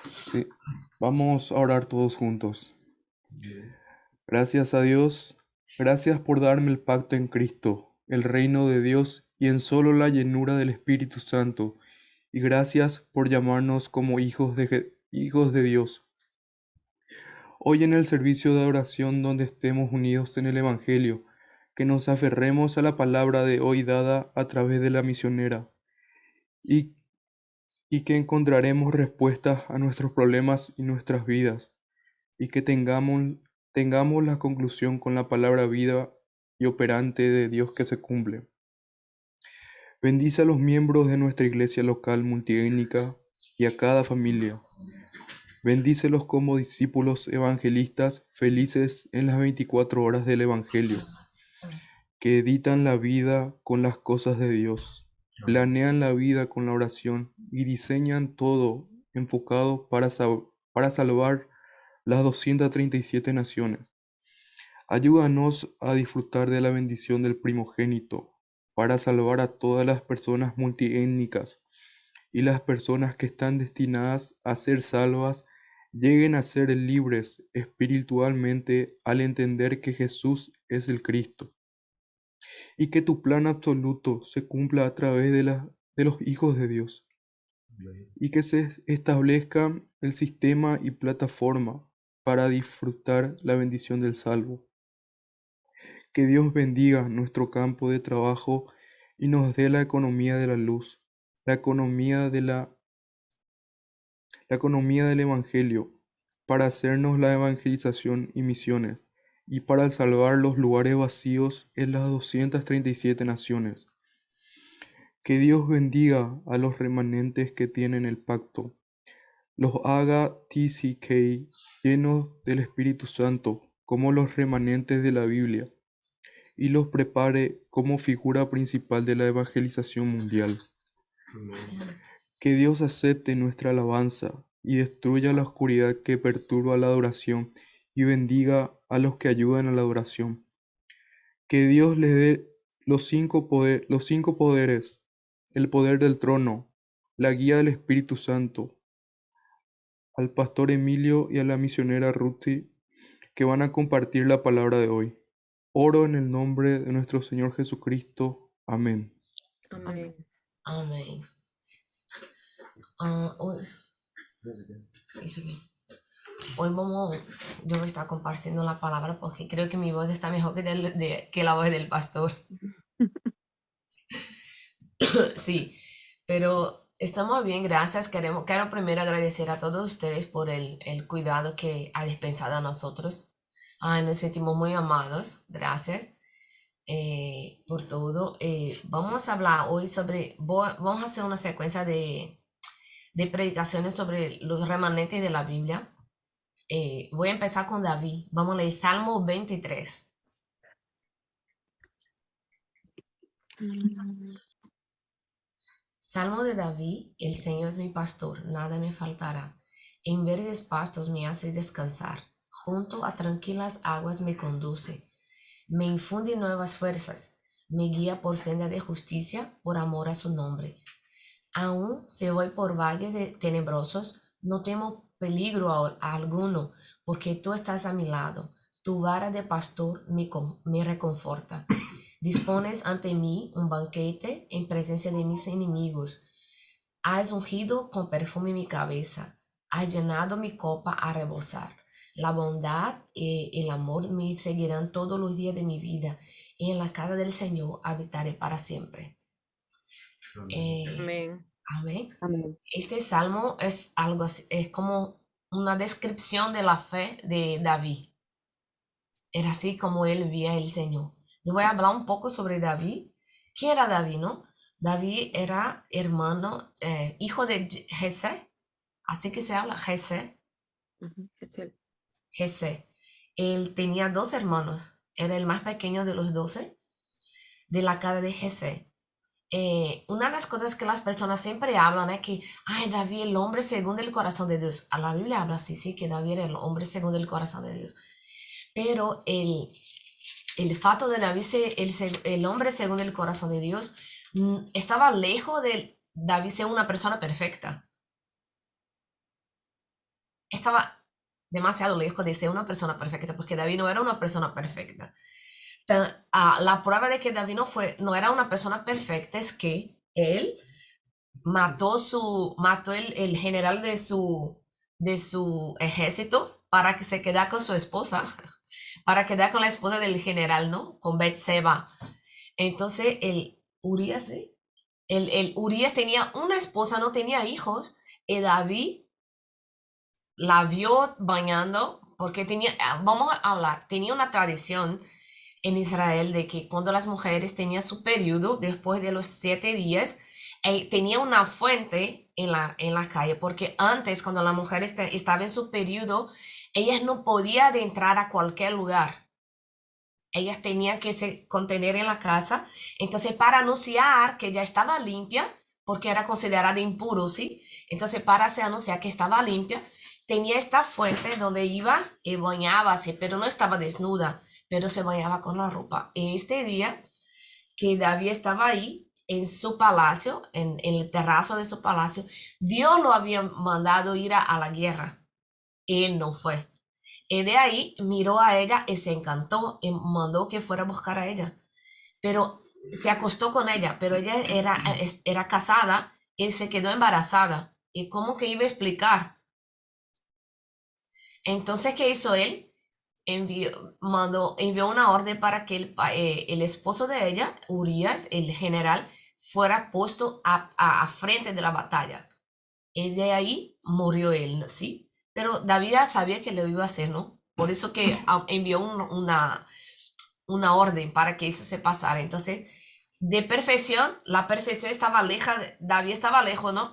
Sí. Vamos a orar todos juntos. Gracias a Dios, gracias por darme el pacto en Cristo, el reino de Dios y en solo la llenura del Espíritu Santo. Y gracias por llamarnos como hijos de Dios. Hoy en el servicio de oración donde estemos unidos en el Evangelio, que nos aferremos a la palabra de hoy dada a través de la misionera y, y que encontraremos respuestas a nuestros problemas y nuestras vidas y que tengamos la conclusión con la palabra vida y operante de Dios que se cumple. Bendice a los miembros de nuestra iglesia local multiétnica y a cada familia. Bendícelos como discípulos evangelistas felices en las 24 horas del Evangelio, que editan la vida con las cosas de Dios, planean la vida con la oración y diseñan todo enfocado para salvar las 237 naciones. Ayúdanos a disfrutar de la bendición del primogénito para salvar a todas las personas multiétnicas y las personas que están destinadas a ser salvas lleguen a ser libres espiritualmente al entender que Jesús es el Cristo y que tu plan absoluto se cumpla a través de los hijos de Dios y que se establezca el sistema y plataforma para disfrutar la bendición del salvo. Que Dios bendiga nuestro campo de trabajo y nos dé la economía de la luz, la economía la economía del Evangelio, para hacernos la evangelización y misiones, y para salvar los lugares vacíos en las 237 naciones. Que Dios bendiga a los remanentes que tienen el pacto, los haga TCK llenos del Espíritu Santo, como los remanentes de la Biblia, y los prepare como figura principal de la evangelización mundial. Que Dios acepte nuestra alabanza y destruya la oscuridad que perturba la adoración y bendiga a los que ayudan a la adoración. Que Dios les dé los cinco poderes, el poder del trono, la guía del Espíritu Santo, al pastor Emilio y a la misionera Ruthie que van a compartir la palabra de hoy. Oro en el nombre de nuestro Señor Jesucristo. Amén. Amén. Amén. Hoy, yo voy a estar compartiendo la palabra porque creo que mi voz está mejor que la voz del pastor. Sí, pero estamos bien, gracias. Quiero primero agradecer a todos ustedes por el cuidado que ha dispensado a nosotros. Ay, nos sentimos muy amados, gracias por todo. Vamos a hablar hoy vamos a hacer una secuencia de predicaciones sobre los remanentes de la Biblia. Voy a empezar con David. Vamos a leer Salmo 23. Salmo de David, el Señor es mi pastor, nada me faltará. En verdes pastos me hace descansar, junto a tranquilas aguas me conduce. Me infunde nuevas fuerzas, me guía por senda de justicia, por amor a su nombre. Aun si voy por valles tenebrosos, no temo peligro alguno, porque tú estás a mi lado. Tu vara de pastor me reconforta. Dispones ante mí un banquete en presencia de mis enemigos. Has ungido con perfume mi cabeza. Has llenado mi copa a rebosar. La bondad y el amor me seguirán todos los días de mi vida, y en la casa del Señor habitaré para siempre. Amén. Amén. Amén. Este salmo es algo así, es como una descripción de la fe de David. Era así como él veía el Señor. Le voy a hablar un poco sobre David. ¿Qué era David, no? David era hermano, hijo de Jesse, así que se habla Jesse. Es él. Jesse. Él tenía dos hermanos. Era el más pequeño de los 12 de la casa de Jesse. Una de las cosas que las personas siempre hablan es que, ay, David, el hombre según el corazón de Dios. A la Biblia habla así, sí, que David era el hombre según el corazón de Dios. Pero el fato de David ser el hombre según el corazón de Dios estaba lejos de David ser una persona perfecta. estaba demasiado lejos de ser una persona perfecta, porque David no era una persona perfecta. La prueba de que David no era una persona perfecta es que él mató el general de su ejército para que se quedara con su esposa, para quedar con la esposa del general, ¿no? Con Betseba. Entonces, el Urias, ¿sí? El Urias tenía una esposa, no tenía hijos, y David la vio bañando, porque vamos a hablar, tenía una tradición en Israel de que cuando las mujeres tenían su periodo, después de los 7 días, tenía una fuente en la calle, porque antes, cuando la mujer estaba en su periodo, ellas no podían entrar a cualquier lugar. Ellas tenían que se contener en la casa. Entonces, para anunciar que ya estaba limpia, porque era considerada impuro, ¿sí? Entonces, para anunciar que estaba limpia, tenía esta fuente donde iba y bañábase, pero no estaba desnuda, pero se bañaba con la ropa. Este día que David estaba ahí, en su palacio, en el terrazo de su palacio, Dios lo había mandado ir a la guerra. Él no fue. Y de ahí miró a ella y se encantó y mandó que fuera a buscar a ella. Pero se acostó con ella, pero ella era casada y se quedó embarazada. ¿Y cómo que iba a explicar? Entonces, ¿qué hizo él? Envió una orden para que el esposo de ella, Urias, el general, fuera puesto a frente de la batalla. Y de ahí murió él, ¿sí? Pero David ya sabía que lo iba a hacer, ¿no? Por eso que envió una orden para que eso se pasara. Entonces, de perfección, la perfección estaba lejos, David estaba lejos, ¿no?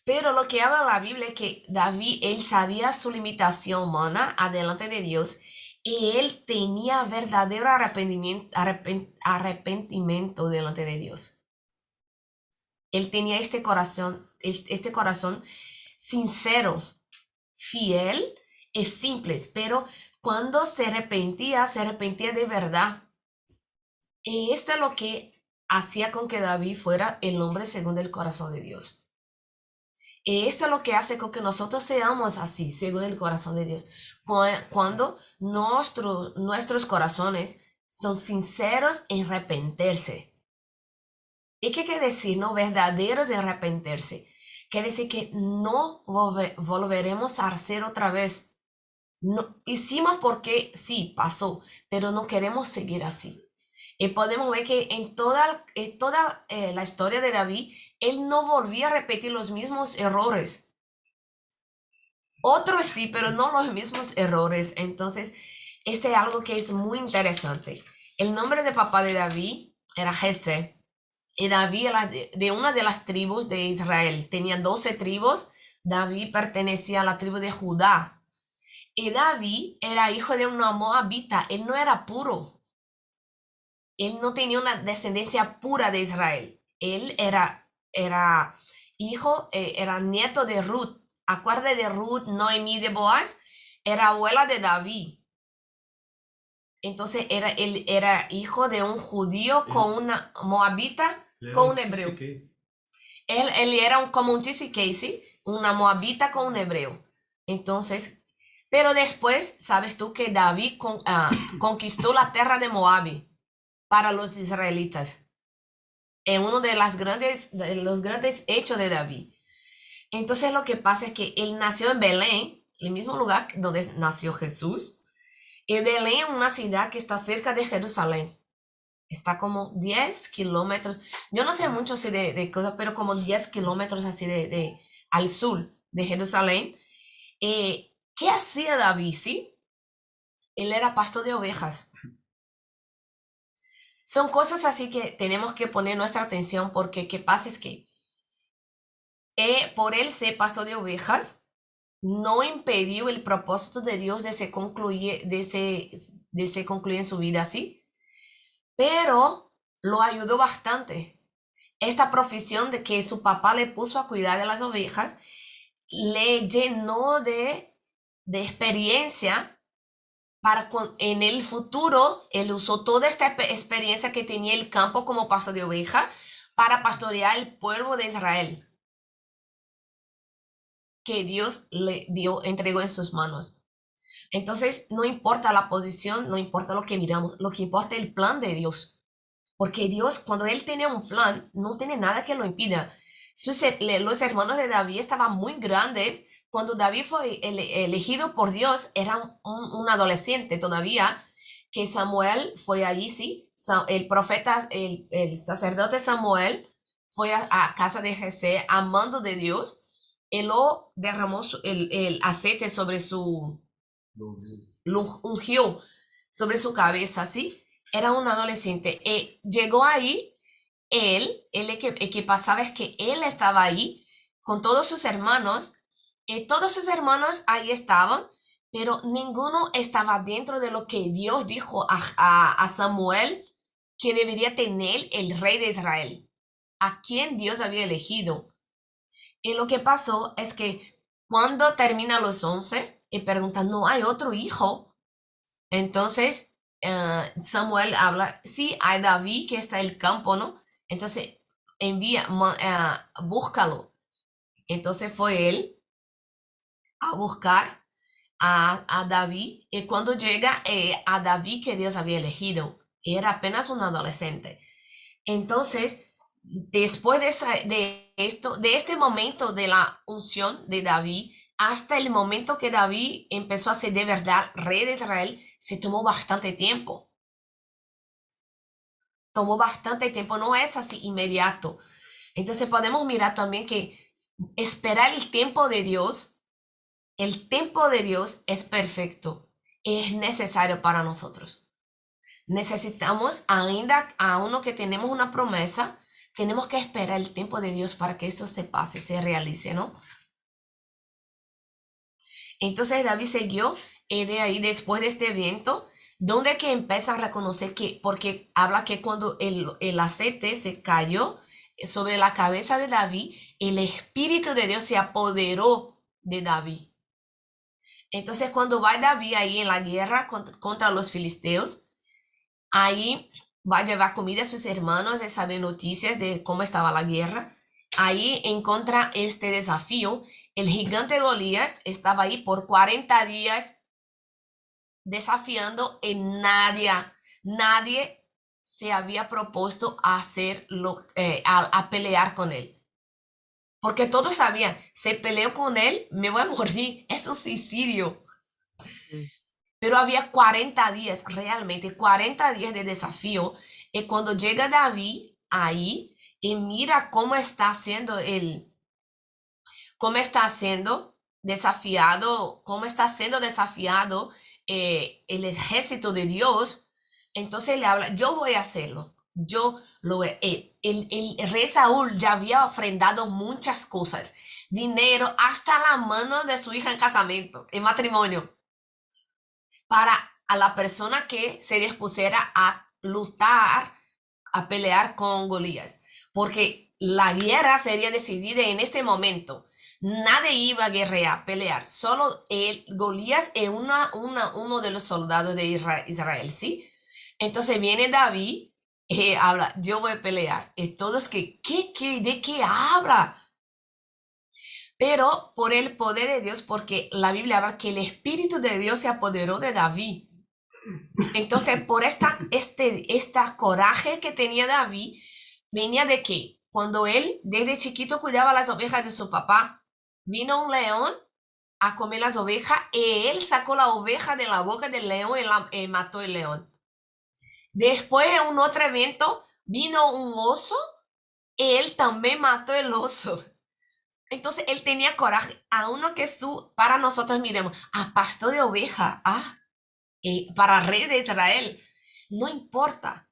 Pero lo que habla la Biblia es que David, él sabía su limitación humana adelante de Dios y él tenía verdadero arrepentimiento delante de Dios. Él tenía este corazón sincero, fiel y simple, pero cuando se arrepentía de verdad. Y esto es lo que hacía con que David fuera el hombre según el corazón de Dios. Y esto es lo que hace con que nosotros seamos así, según el corazón de Dios. Cuando nuestros corazones son sinceros en arrepentirse. ¿Y qué quiere decir, no? Verdaderos en arrepentirse. Quiere decir que no volveremos a hacer otra vez. No, hicimos porque sí, pasó, pero no queremos seguir así. Y podemos ver que en toda la historia de David, él no volvía a repetir los mismos errores. Otros sí, pero no los mismos errores. Entonces, este es algo que es muy interesante. El nombre de papá de David era Jesé. Y David era de una de las tribus de Israel. Tenía 12 tribus. David pertenecía a la tribu de Judá. Y David era hijo de una moabita. Él no era puro. Él no tenía una descendencia pura de Israel. Él era hijo, era nieto de Ruth. Acuérdate de Ruth, Noemí de Boaz. Era abuela de David. Entonces él era hijo de un judío con una moabita, con un hebreo. Él era como un TCK, ¿sí? Una moabita con un hebreo. Entonces, pero después, sabes tú que David conquistó la tierra de Moab para los israelitas. En uno de los grandes hechos de David. Entonces lo que pasa es que él nació en Belén, el mismo lugar donde nació Jesús. Y Belén es una ciudad que está cerca de Jerusalén. Está como 10 kilómetros. Yo no sé mucho así de cosas, pero como 10 kilómetros así al sur de Jerusalén. ¿Qué hacía David? ¿Sí? Él era pastor de ovejas. Son cosas así que tenemos que poner nuestra atención porque qué pasa es que por él ser pastor de ovejas, no impidió el propósito de Dios de se concluir en su vida así, pero lo ayudó bastante. Esta profesión de que su papá le puso a cuidar de las ovejas le llenó de experiencia para en el futuro. Él usó toda esta experiencia que tenía el campo como pastor de oveja para pastorear el pueblo de Israel. que Dios entregó en sus manos. Entonces, no importa la posición, no importa lo que miramos, lo que importa es el plan de Dios. Porque Dios, cuando Él tenía un plan, no tiene nada que lo impida. Los hermanos de David estaban muy grandes. Cuando David fue elegido por Dios, era un adolescente todavía, que Samuel fue allí, sí. El profeta, el sacerdote Samuel fue a casa de Jesé, amando de Dios. Él lo derramó el aceite sobre lo ungió sobre su cabeza, ¿sí? Era un adolescente. Llegó ahí, el que pasaba es que él estaba ahí con todos sus hermanos. Todos sus hermanos ahí estaban, pero ninguno estaba dentro de lo que Dios dijo a Samuel que debería tener el rey de Israel, a quien Dios había elegido. Y lo que pasó es que cuando termina los 11, y preguntan, ¿no hay otro hijo? Entonces Samuel habla, sí, hay David que está en el campo, ¿no? Entonces búscalo. Entonces fue él a buscar a David, y cuando llega a David que Dios había elegido, era apenas un adolescente. Entonces, después de este momento de la unción de David, hasta el momento que David empezó a ser de verdad rey de Israel, se tomó bastante tiempo. Tomó bastante tiempo, no es así inmediato. Entonces podemos mirar también que esperar el tiempo de Dios es perfecto, es necesario para nosotros. Necesitamos, ainda a uno que tenemos una promesa, tenemos que esperar el tiempo de Dios para que eso se pase, se realice, ¿no? Entonces David siguió de ahí después de este evento, donde que empieza a reconocer que, porque habla que cuando el aceite se cayó sobre la cabeza de David, el Espíritu de Dios se apoderó de David. Entonces cuando va David ahí en la guerra contra los filisteos, ahí va a llevar comida a sus hermanos y saber noticias de cómo estaba la guerra. Ahí encuentra este desafío. El gigante Golías estaba ahí por 40 días desafiando y nadie se había propuesto a a pelear con él. Porque todos sabían, si peleo con él, me voy a morir. Es un suicidio. Pero había 40 días, realmente 40 días de desafío. Y cuando llega David ahí y mira cómo está siendo desafiado, el ejército de Dios, entonces le habla, yo voy a hacerlo. El rey Saúl ya había ofrendado muchas cosas, dinero, hasta la mano de su hija en casamiento, en matrimonio, para a la persona que se dispusiera a luchar, a pelear con Golías, porque la guerra sería decidida en este momento. Nadie iba a guerrear, pelear, solo Golías es uno de los soldados de Israel, ¿sí? Entonces viene David y habla, yo voy a pelear. Y todos que, ¿de qué habla? Pero por el poder de Dios, porque la Biblia habla que el Espíritu de Dios se apoderó de David. Entonces, por esta coraje que tenía David, venía de que cuando él desde chiquito cuidaba las ovejas de su papá, vino un león a comer las ovejas y él sacó la oveja de la boca del león y mató el león. Después, en un otro evento, vino un oso y él también mató el oso. Entonces, él tenía coraje, a uno que para nosotros miremos, pastor de oveja, para rey de Israel, no importa,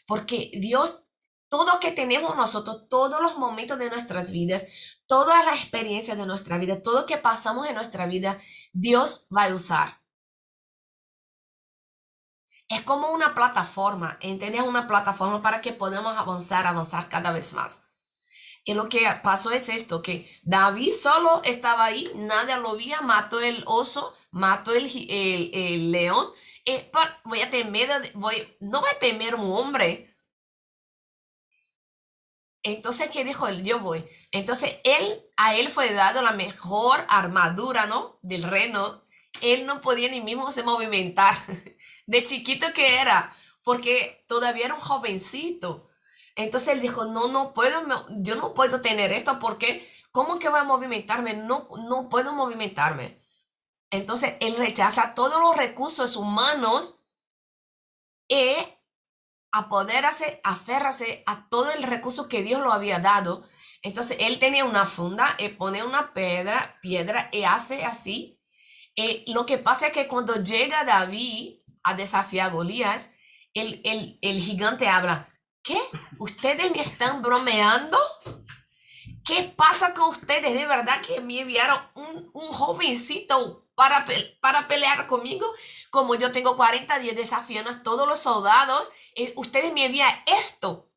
porque Dios, todo lo que tenemos nosotros, todos los momentos de nuestras vidas, todas las experiencias de nuestra vida, todo lo que pasamos en nuestra vida, Dios va a usar. Es como una plataforma, ¿entiendes? Una plataforma para que podamos avanzar cada vez más. Y lo que pasó es esto, que David solo estaba ahí, nadie lo veía, mató el oso, mató el león. No voy a temer un hombre. Entonces, ¿qué dijo él? Yo voy. Entonces, a él fue dado la mejor armadura, ¿no? Del reino. Él no podía ni mismo se movimentar. De chiquito que era, porque todavía era un jovencito. Entonces él dijo, no, no puedo, yo no puedo tener esto porque, ¿cómo que voy a movimentarme? No, no puedo movimentarme. Entonces él rechaza todos los recursos humanos y aférrase a todo el recurso que Dios lo había dado. Entonces él tenía una funda y pone una piedra y hace así. Lo que pasa es que cuando llega David a desafiar a Goliat, el gigante habla, ¿qué? ¿Ustedes me están bromeando? ¿Qué pasa con ustedes? ¿De verdad que me enviaron un jovencito para pelear conmigo? Como yo tengo 40 días desafiando a todos los soldados, ustedes me envían esto.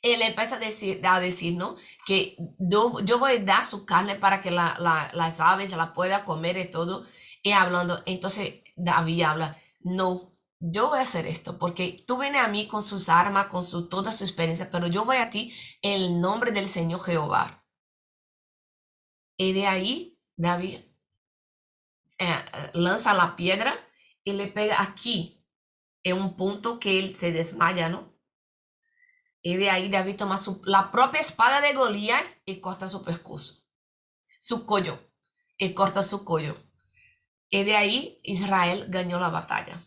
Él empieza a decir, ¿no? Que yo voy a dar su carne para que las aves la puedan comer y todo. Y hablando, entonces David habla, no, yo voy a hacer esto porque tú vienes a mí con sus armas, con toda su experiencia, pero yo voy a ti en el nombre del Señor Jehová. Y de ahí David lanza la piedra y le pega aquí, en un punto que él se desmaya, ¿no? Y de ahí David toma la propia espada de Goliat y corta su pescuezo, su cuello, y corta su cuello. Y de ahí Israel ganó la batalla.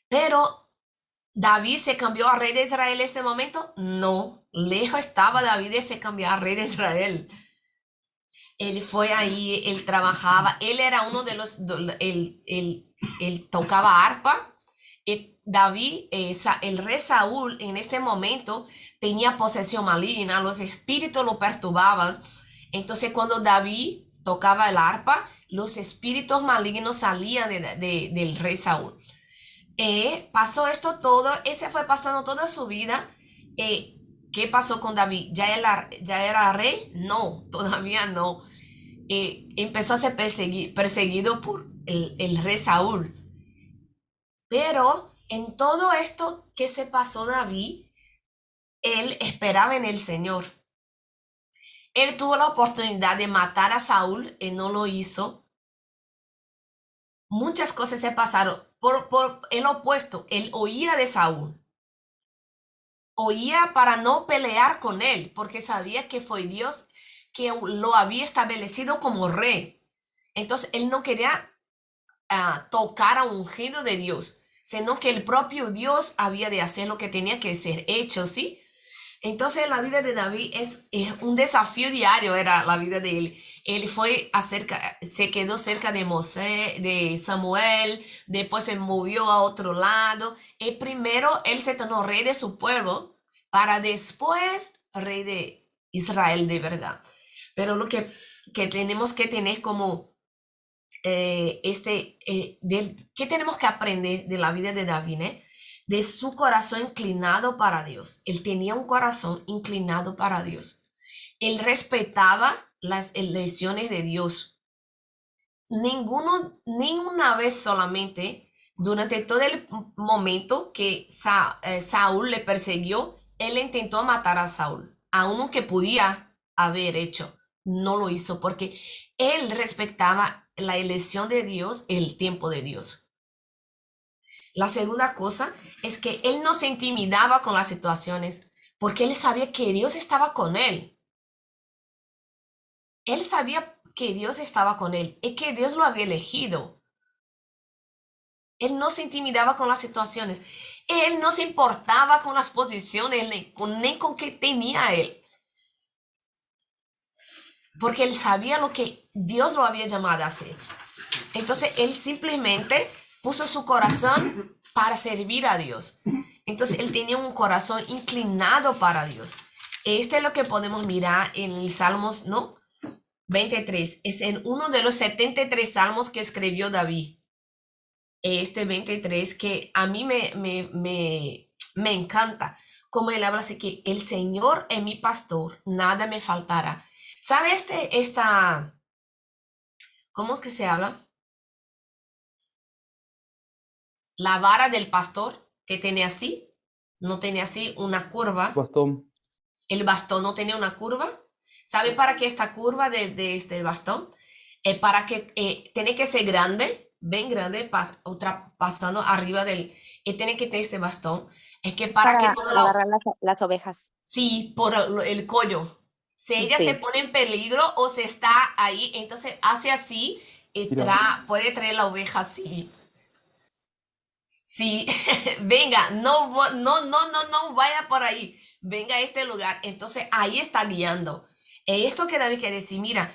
Pero David se cambió a rey de Israel en este momento. No, lejos estaba David de se cambiar a rey de Israel. Él fue ahí, él trabajaba, él era uno de los, él tocaba arpa. Y David, el rey Saúl en este momento tenía posesión maligna, los espíritus lo perturbaban. Entonces cuando David tocaba el arpa, los espíritus malignos salían del rey Saúl. Pasó esto todo, ese fue pasando toda su vida. ¿Qué pasó con David? ¿Ya era rey? No, todavía no. Empezó a ser perseguido por el rey Saúl. Pero en todo esto que se pasó David, él esperaba en el Señor. Él tuvo la oportunidad de matar a Saúl y no lo hizo. Muchas cosas se pasaron. Por el opuesto, él oía de Saúl. Oía para no pelear con él, porque sabía que fue Dios que lo había establecido como rey. Entonces él no quería tocar a un ungido de Dios, sino que el propio Dios había de hacer lo que tenía que ser hecho, ¿sí? Entonces la vida de David es un desafío diario, era la vida de él. Él se quedó cerca de Moisés, de Samuel, después se movió a otro lado. Y primero él se tornó rey de su pueblo, para después rey de Israel de verdad. Pero lo que tenemos que tener como ¿qué tenemos que aprender de la vida de David? De su corazón inclinado para Dios. Él tenía un corazón inclinado para Dios. Él respetaba las elecciones de Dios. Ninguna vez solamente, durante todo el momento que Saúl le persiguió, él intentó matar a Saúl, aun que podía haber hecho. No lo hizo porque él respetaba la elección de Dios, el tiempo de Dios. La segunda cosa es que él no se intimidaba con las situaciones porque él sabía que Dios estaba con él. Él sabía que Dios estaba con él y que Dios lo había elegido. Él no se intimidaba con las situaciones. Él no se importaba con las posiciones ni con qué tenía él. Porque él sabía lo que Dios lo había llamado a hacer. Entonces él simplemente puso su corazón para servir a Dios. Entonces él tenía un corazón inclinado para Dios. Este es lo que podemos mirar en el Salmos, ¿no? 23. Es en uno de los 73 salmos que escribió David. Este 23 que a mí me encanta. Como él habla así que el Señor es mi pastor, nada me faltará. ¿Sabe cómo que se habla? La vara del pastor que tiene así. no tenía así una curva. Bastón. El bastón no tenía una curva. ¿Sabe para qué esta curva de este bastón? Para que tiene que ser grande, bien grande, pasando arriba del... tiene que tener este bastón. Es que para que Para cuando la... agarrar las ovejas. Sí, por el cuello. Si ella se Sí. pone en peligro o se está ahí, entonces hace así y Mira. puede traer la oveja así. Sí, venga, no, no vaya por ahí. Venga a este lugar. Entonces ahí está guiando. Esto que David quiere decir, mira,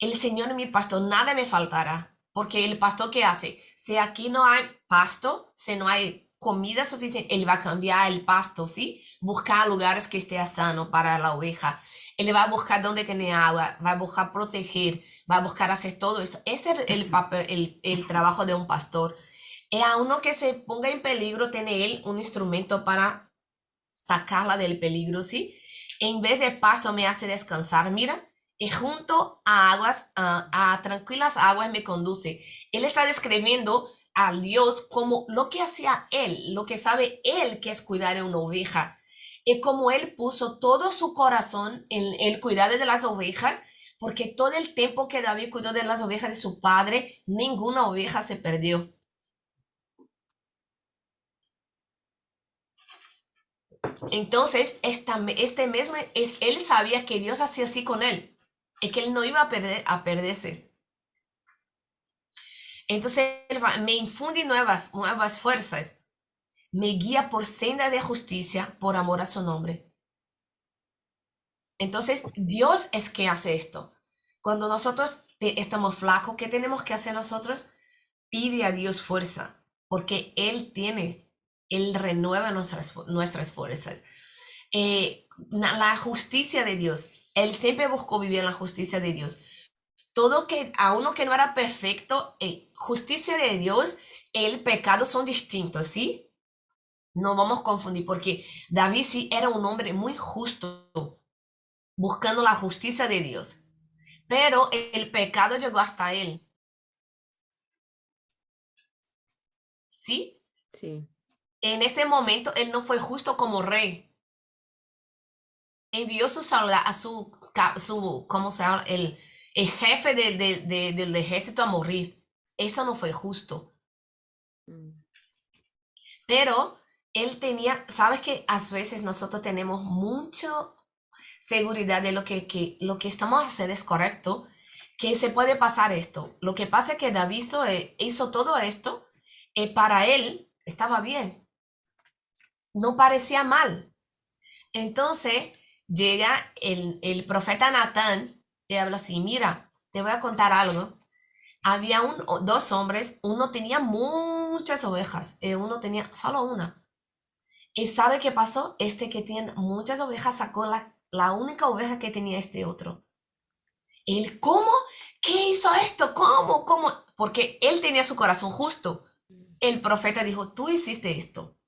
el Señor es mi pastor, nada me faltará. Porque el pastor, ¿qué hace? Si aquí no hay pasto, si no hay comida suficiente, él va a cambiar el pasto, ¿sí? Buscar lugares que esté sano para la oveja. Él va a buscar donde tiene agua, va a buscar proteger, va a buscar hacer todo eso. Ese es el papel, el trabajo de un pastor. A uno que se ponga en peligro, tiene él un instrumento para sacarla del peligro, ¿sí? En vez de pasto me hace descansar, mira, y junto a aguas, a tranquilas aguas me conduce. Él está describiendo al Dios como lo que hacía él, lo que sabe él que es cuidar de una oveja. Y como él puso todo su corazón en el cuidado de las ovejas, porque todo el tiempo que David cuidó de las ovejas de su padre, ninguna oveja se perdió. Entonces, este mismo, él sabía que Dios hacía así con él y que él no iba a perderse. Entonces, me infunde nuevas fuerzas, me guía por senda de justicia, por amor a su nombre. Entonces, Dios es que hace esto. Cuando nosotros estamos flacos, ¿qué tenemos que hacer nosotros? Pide a Dios fuerza, porque Él renueva nuestras fuerzas. La justicia de Dios. Él siempre buscó vivir en la justicia de Dios. Todo que a uno que no era perfecto, justicia de Dios, el pecado son distintos, ¿sí? No vamos a confundir, porque David sí era un hombre muy justo, buscando la justicia de Dios. Pero el pecado llegó hasta él, ¿sí? Sí. En este momento él no fue justo como rey. Envió su soldado a ¿cómo se llama? El jefe del ejército a morir. Esto no fue justo. Mm. Pero él tenía, sabes que a veces nosotros tenemos mucha seguridad de lo que estamos haciendo es correcto, que se puede pasar esto. Lo que pasa es que David hizo todo esto, para él estaba bien, no parecía mal. Entonces llega el profeta Natán y habla así, mira, te voy a contar algo. Había dos hombres, uno tenía muchas ovejas, uno tenía solo una. ¿Y sabe qué pasó? Este que tiene muchas ovejas sacó la única oveja que tenía este otro. Él, ¿cómo? ¿Qué hizo esto? ¿Cómo? ¿Cómo? Porque él tenía su corazón justo. El profeta dijo, tú hiciste esto.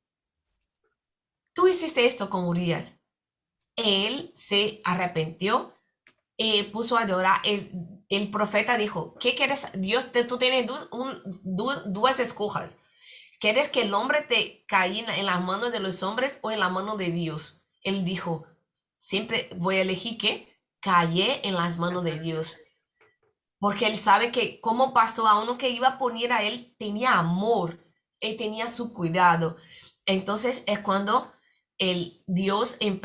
Tú hiciste esto con Urias. Él se arrepintió, puso a llorar. El profeta dijo, ¿qué quieres? Dios, tú tienes dos escojas. ¿Quieres que el hombre te caiga en las manos de los hombres o en la mano de Dios? Él dijo, siempre voy a elegir que calle en las manos de Dios. Porque él sabe que como pastor a uno que iba a poner a él, tenía amor, él tenía su cuidado. Entonces es cuando Dios él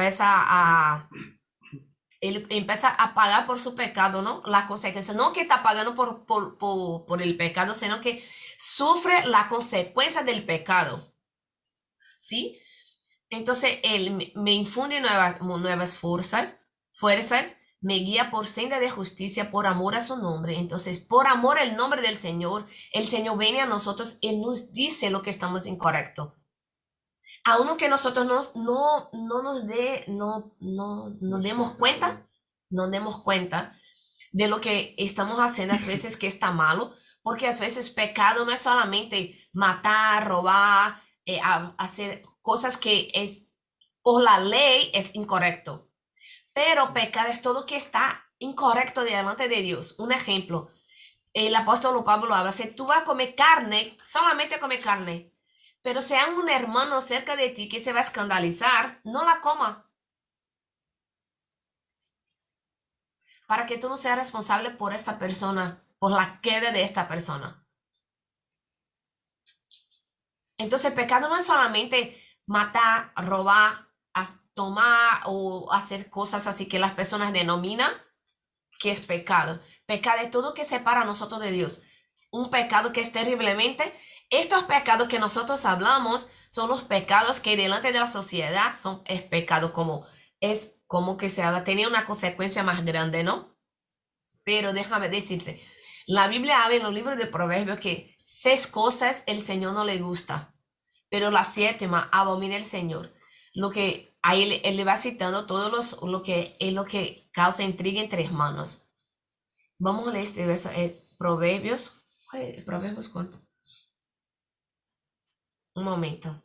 empieza a pagar por su pecado, ¿no? La consecuencia, no que está pagando por el pecado, sino que sufre la consecuencia del pecado, ¿sí? Entonces, él me infunde nuevas fuerzas, me guía por senda de justicia, por amor a su nombre. Entonces, por amor al nombre del Señor, el Señor viene a nosotros y nos dice lo que estamos incorrecto. A uno que nosotros no demos cuenta, no demos cuenta de lo que estamos haciendo a veces que está malo, porque a veces pecado no es solamente matar, robar, hacer cosas que es por la ley es incorrecto, pero pecado es todo que está incorrecto delante de Dios. Un ejemplo, el apóstol Pablo habla, si tú vas a comer carne, solamente a comer carne, Pero si hay un hermano cerca de ti que se va a escandalizar, no la coma. Para que tú no seas responsable por esta persona, por la queda de esta persona. Entonces, pecado no es solamente matar, robar, tomar o hacer cosas así que las personas denominan que es pecado. Pecado es todo que separa a nosotros de Dios. Un pecado que es terriblemente. Estos pecados que nosotros hablamos son los pecados que delante de la sociedad es pecado, es como que se habla, tenía una consecuencia más grande, ¿no? Pero déjame decirte, la Biblia habla en los libros de Proverbios que 6 cosas el Señor no le gusta, pero la 7ª abomina el Señor. Lo que ahí él le va citando lo que es lo que causa intriga entre hermanos. Vamos a leer este verso, Proverbios. ¿Proverbios cuánto? Un momento.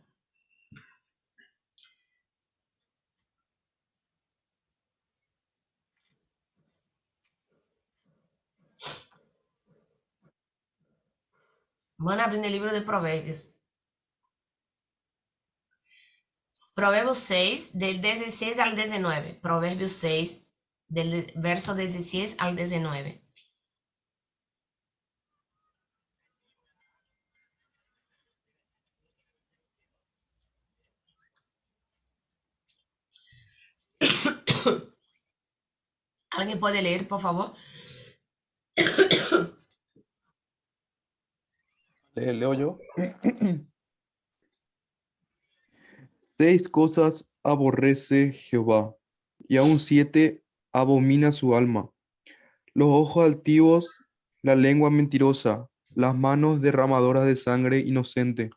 Van a abrir el libro de Proverbios. Proverbios 6, del 16 al 19. Proverbios 6, del verso 16 al 19. ¿Alguien puede leer, por favor? Leo yo. 6 cosas aborrece Jehová, y aun 7 abomina su alma: los ojos altivos, la lengua mentirosa, las manos derramadoras de sangre inocente,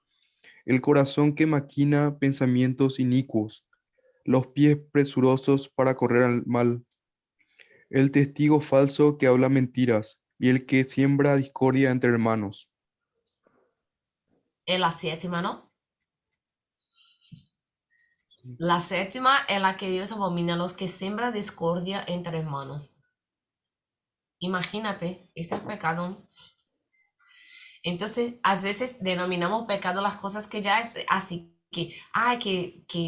el corazón que maquina pensamientos inicuos, los pies presurosos para correr al mal, el testigo falso que habla mentiras, y el que siembra discordia entre hermanos. Es la 7ª, ¿no? La 7ª es la que Dios abomina a los que siembran discordia entre hermanos. Imagínate, este es pecado. Entonces, a veces denominamos pecado las cosas que ya es así, que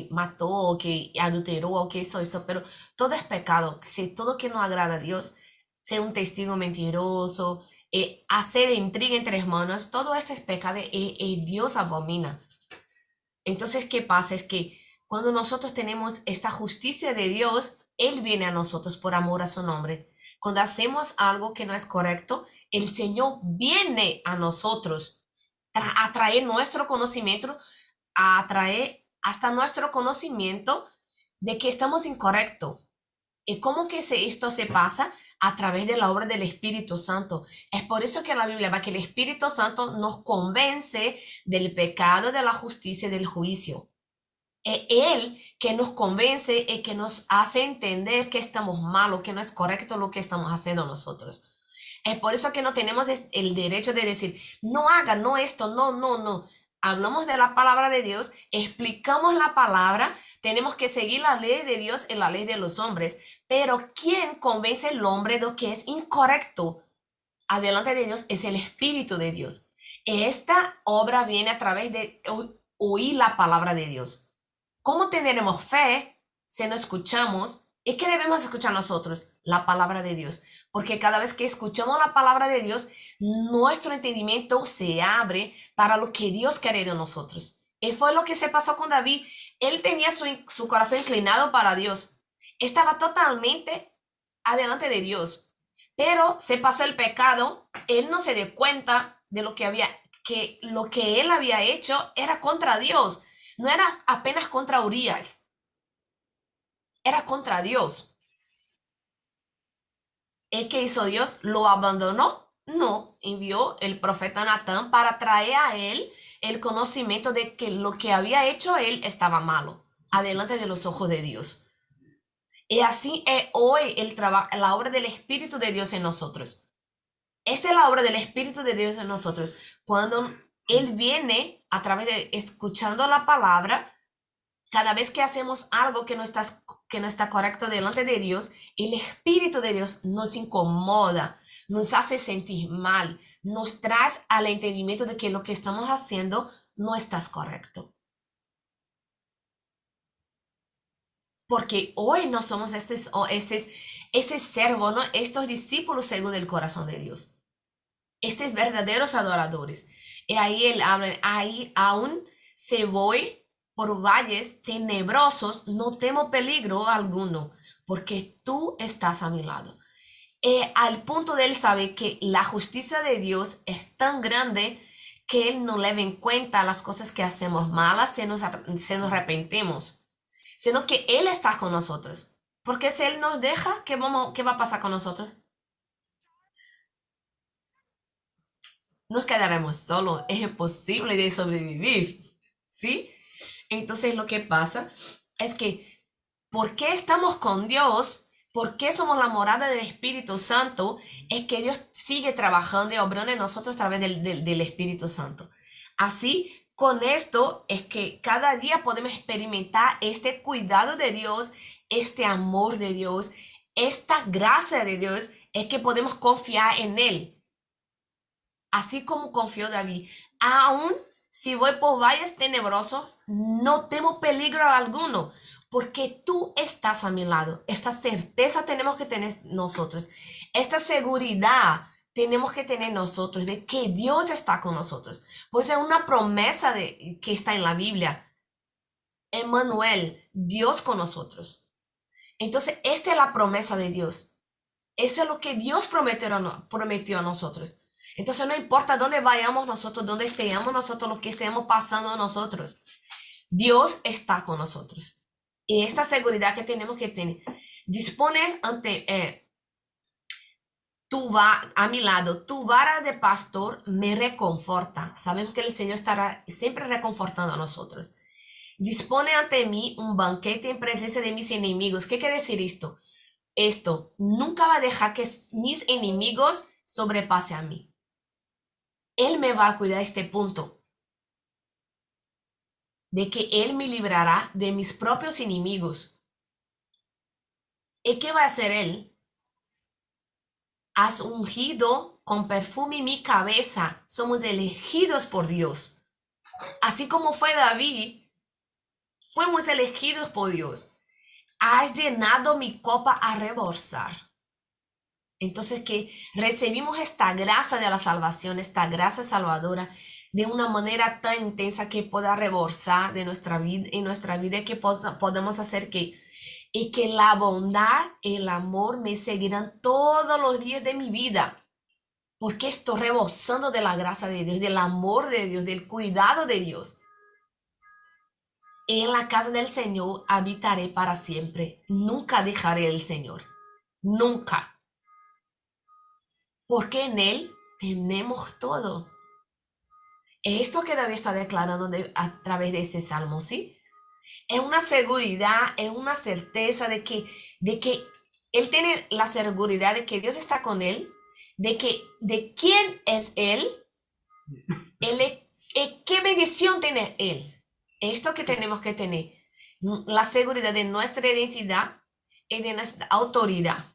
mató, que adulteró, que hizo esto, pero todo es pecado. Si todo que no agrada a Dios, sea un testigo mentiroso, hacer intriga entre hermanos, todo esto es pecado y Dios abomina. Entonces, ¿qué pasa? Es que cuando nosotros tenemos esta justicia de Dios, Él viene a nosotros por amor a su nombre. Cuando hacemos algo que no es correcto, el Señor viene a nosotros a traer nuestro conocimiento, a traer hasta nuestro conocimiento de que estamos incorrectos. ¿Y cómo que esto se pasa? A través de la obra del Espíritu Santo. Es por eso que la Biblia va que el Espíritu Santo nos convence del pecado, de la justicia y del juicio. Es Él que nos convence y que nos hace entender que estamos malos, que no es correcto lo que estamos haciendo nosotros. Es por eso que no tenemos el derecho de decir, no haga, no esto, no, no, no. Hablamos de la palabra de Dios, explicamos la palabra, tenemos que seguir la ley de Dios y la ley de los hombres. Pero ¿quién convence al hombre de lo que es incorrecto adelante de Dios? Es el Espíritu de Dios. Esta obra viene a través de oír la palabra de Dios. ¿Cómo tendremos fe si no escuchamos? ¿Y qué debemos escuchar nosotros? La palabra de Dios. Porque cada vez que escuchamos la palabra de Dios, nuestro entendimiento se abre para lo que Dios quiere de nosotros. Y fue lo que se pasó con David. Él tenía su corazón inclinado para Dios. Estaba totalmente adelante de Dios. Pero se pasó el pecado. Él no se dio cuenta de lo que él había hecho era contra Dios. No era apenas contra Urias, era contra Dios. ¿Y qué hizo Dios? ¿Lo abandonó? No, envió el profeta Natán para traer a él el conocimiento de que lo que había hecho él estaba malo, adelante de los ojos de Dios. Y así es hoy la obra del Espíritu de Dios en nosotros. Esta es la obra del Espíritu de Dios en nosotros. Cuando Él viene a través de escuchando la palabra, cada vez que hacemos algo que no está correcto delante de Dios, el Espíritu de Dios nos incomoda, nos hace sentir mal, nos trae al entendimiento de que lo que estamos haciendo no estás correcto. Porque hoy no somos ese servo, ¿no? Estos discípulos según el corazón de Dios. Estos verdaderos adoradores. Y ahí él habla, ahí aún se voy por valles tenebrosos, no temo peligro alguno, porque tú estás a mi lado. Al punto de él saber que la justicia de Dios es tan grande que él no le ve en cuenta las cosas que hacemos malas, se nos arrepentimos, sino que él está con nosotros. Porque si él nos deja, ¿qué va a pasar con nosotros? Nos quedaremos solos, es imposible de sobrevivir, ¿sí? Entonces lo que pasa es que, ¿por qué estamos con Dios? ¿Por qué somos la morada del Espíritu Santo? Es que Dios sigue trabajando y obrando en nosotros a través del Espíritu Santo. Así, con esto es que cada día podemos experimentar este cuidado de Dios, este amor de Dios, esta gracia de Dios, es que podemos confiar en Él. Así como confió David, aún si voy por valles tenebrosos, no temo peligro alguno, porque tú estás a mi lado. Esta certeza tenemos que tener nosotros. Esta seguridad tenemos que tener nosotros de que Dios está con nosotros. Pues es una promesa que está en la Biblia. Emmanuel, Dios con nosotros. Entonces, esta es la promesa de Dios. Eso es lo que Dios prometió a nosotros. Entonces no importa dónde vayamos nosotros, dónde estemos nosotros, lo que estemos pasando nosotros. Dios está con nosotros. Y esta seguridad que tenemos que tener. Dispones a mi lado, tu vara de pastor me reconforta. Sabemos que el Señor estará siempre reconfortando a nosotros. Dispone ante mí un banquete en presencia de mis enemigos. ¿Qué quiere decir esto? Esto nunca va a dejar que mis enemigos sobrepasen a mí. Él me va a cuidar a este punto de que Él me librará de mis propios enemigos. ¿Y qué va a hacer Él? Has ungido con perfume mi cabeza. Somos elegidos por Dios. Así como fue David, fuimos elegidos por Dios. Has llenado mi copa a rebosar. Entonces que recibimos esta gracia de la salvación, esta gracia salvadora, de una manera tan intensa que pueda rebosar de nuestra vida, en nuestra vida, y que podamos hacer que la bondad, el amor me seguirán todos los días de mi vida, porque estoy rebosando de la gracia de Dios, del amor de Dios, del cuidado de Dios. En la casa del Señor habitaré para siempre. Nunca dejaré al Señor. Nunca. Porque en Él tenemos todo. Esto que David está declarando a través de ese salmo, ¿sí? Es una seguridad, es una certeza de que Él tiene la seguridad de que Dios está con Él, de quién es Él, qué bendición tiene Él. Esto que tenemos que tener, la seguridad de nuestra identidad y de nuestra autoridad.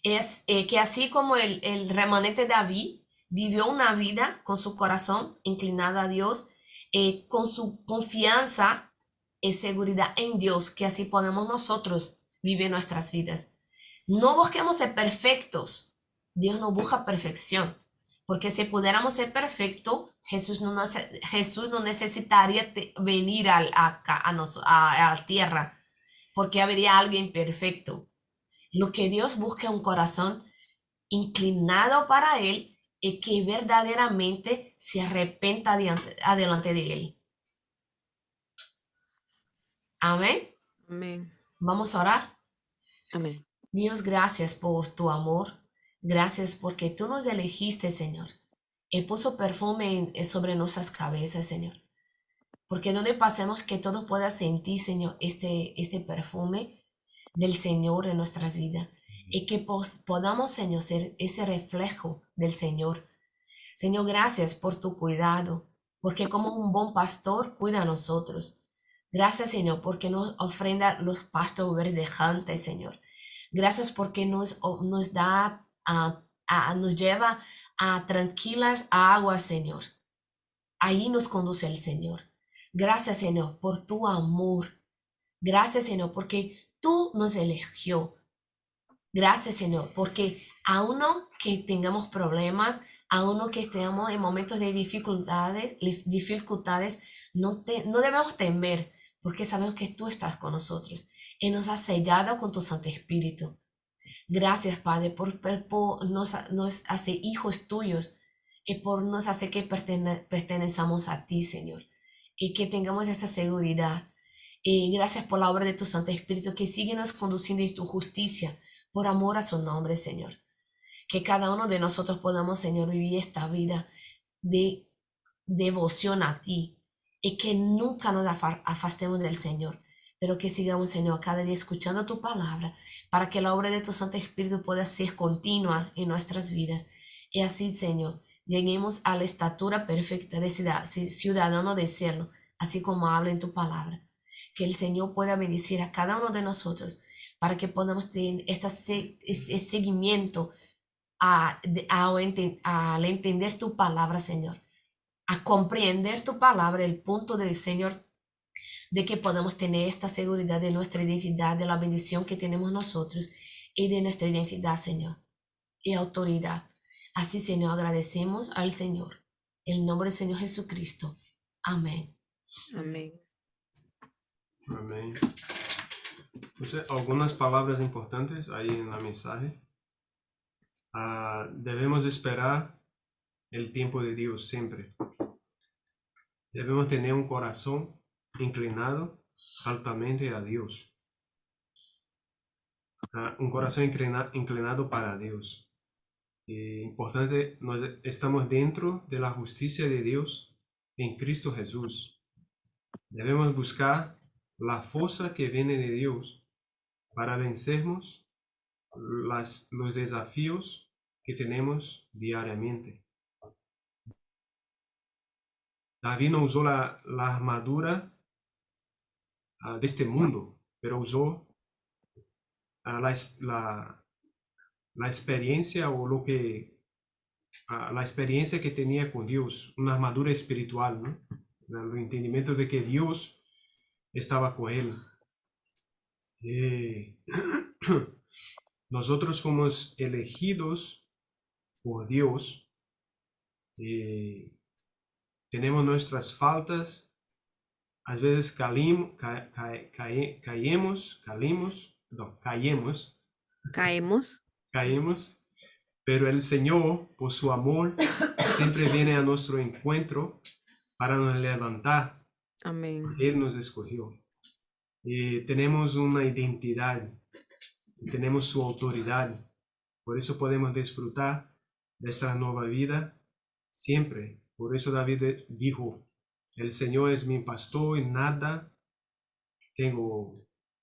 Es que así como el remanente David vivió una vida con su corazón inclinado a Dios, con su confianza y seguridad en Dios, que así podemos nosotros vivir nuestras vidas. No busquemos ser perfectos. Dios no busca perfección, porque si pudiéramos ser perfectos, Jesús no necesitaría venir a la tierra, porque habría alguien perfecto. Lo que Dios busca es un corazón inclinado para Él y que verdaderamente se arrepienta delante de Él. Amén. Amén. Vamos a orar. Amén. Dios, gracias por tu amor. Gracias porque tú nos elegiste, Señor, y puso perfume sobre nuestras cabezas, Señor. Porque donde pasemos que todo pueda sentir, Señor, este perfume del Señor en nuestras vidas, y que podamos, Señor, ser ese reflejo del Señor. Señor, gracias por tu cuidado, porque como un buen pastor cuida a nosotros. Gracias, Señor, porque nos ofrenda los pastos verdejantes, Señor. Gracias porque nos lleva a tranquilas aguas, Señor. Ahí nos conduce el Señor. Gracias, Señor, por tu amor. Gracias, Señor, porque tú nos eligió. Gracias, Señor, porque a uno que tengamos problemas, a uno que estemos en momentos de dificultades, no debemos temer, porque sabemos que tú estás con nosotros y nos has sellado con tu Santo Espíritu. Gracias, Padre, por nos hacer hijos tuyos y por nos hacer que pertenezcamos a ti, Señor, y que tengamos esa seguridad. Y gracias por la obra de tu Santo Espíritu que sigue nos conduciendo en tu justicia por amor a su nombre, Señor. Que cada uno de nosotros podamos, Señor, vivir esta vida de devoción a ti y que nunca nos afastemos del Señor, pero que sigamos, Señor, cada día escuchando tu palabra para que la obra de tu Santo Espíritu pueda ser continua en nuestras vidas. Y así, Señor, lleguemos a la estatura perfecta de ciudadano de cielo, así como habla en tu palabra. Que el Señor pueda bendecir a cada uno de nosotros para que podamos tener ese seguimiento al entender tu palabra, Señor, a comprender tu palabra, el punto del Señor, de que podamos tener esta seguridad de nuestra identidad, de la bendición que tenemos nosotros y de nuestra identidad, Señor, y autoridad. Así, Señor, agradecemos al Señor. En el nombre del Señor Jesucristo. Amén. Amén. Amén. Entonces, algunas palabras importantes ahí en la mensaje. Debemos esperar el tiempo de Dios siempre. Debemos tener un corazón inclinado altamente a Dios. Un corazón inclinado para Dios. Importante, estamos dentro de la justicia de Dios en Cristo Jesús. Debemos buscar la fuerza que viene de Dios para vencernos los desafíos que tenemos diariamente. David no usó la armadura de este mundo, pero usó la experiencia o la experiencia que tenía con Dios, una armadura espiritual, ¿no? El entendimiento de que Dios estaba con él. Nosotros fuimos elegidos por Dios. Tenemos nuestras faltas. A veces caemos, pero el Señor, por su amor, siempre viene a nuestro encuentro para nos levantar. Amén. Él nos escogió. Y tenemos una identidad, tenemos su autoridad. Por eso podemos disfrutar de esta nueva vida siempre. Por eso David dijo, el Señor es mi pastor y nada tengo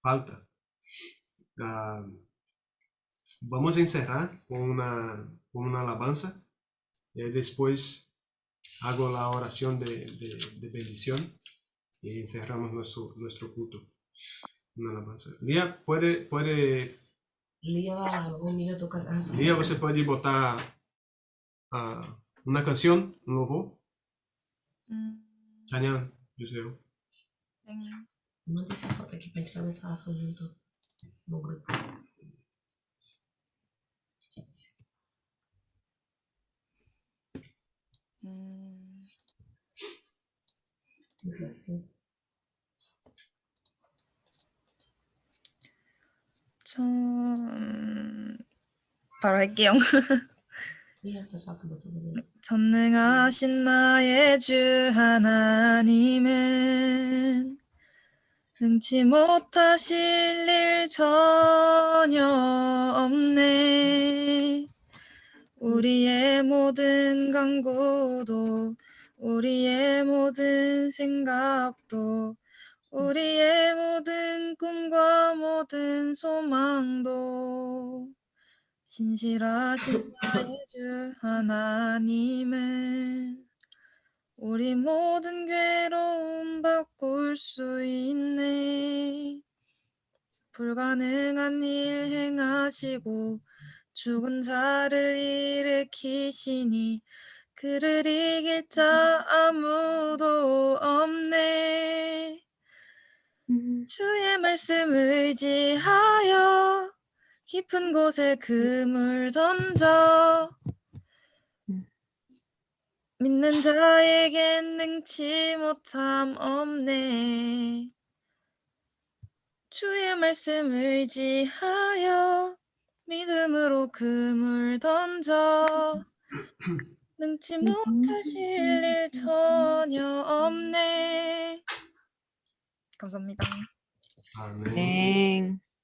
falta. Vamos a encerrar con una alabanza. Después hago la oración de bendición y encerramos nuestro culto. Una alabanza. Lía, Lía, você pode botar una canción, un louvor. Chanyan, José. Manda essa foto aqui pra gente fazer essa oração junto no grupo. Assim. 바로 할게요. pessoal. 전능하신 나의 주 하나님은 능치 못하실 일 전혀 없네. 우리의 모든 간구도 우리의 모든 생각도 우리의 모든 꿈과 모든 소망도 신실하신 나의 주 하나님은 우리 모든 괴로움 바꿀 수 있네. 불가능한 일 행하시고 죽은 자를 일으키시니 그를 이길 자 아무도 없네. 주의 말씀 의지하여 깊은 곳에 그물 던져 믿는 자에겐 능치 못함 없네. 주의 말씀 의지하여 믿음으로 그물 던져 능치 못하실 일 전혀 없네. 감사합니다. 아멘. 땡.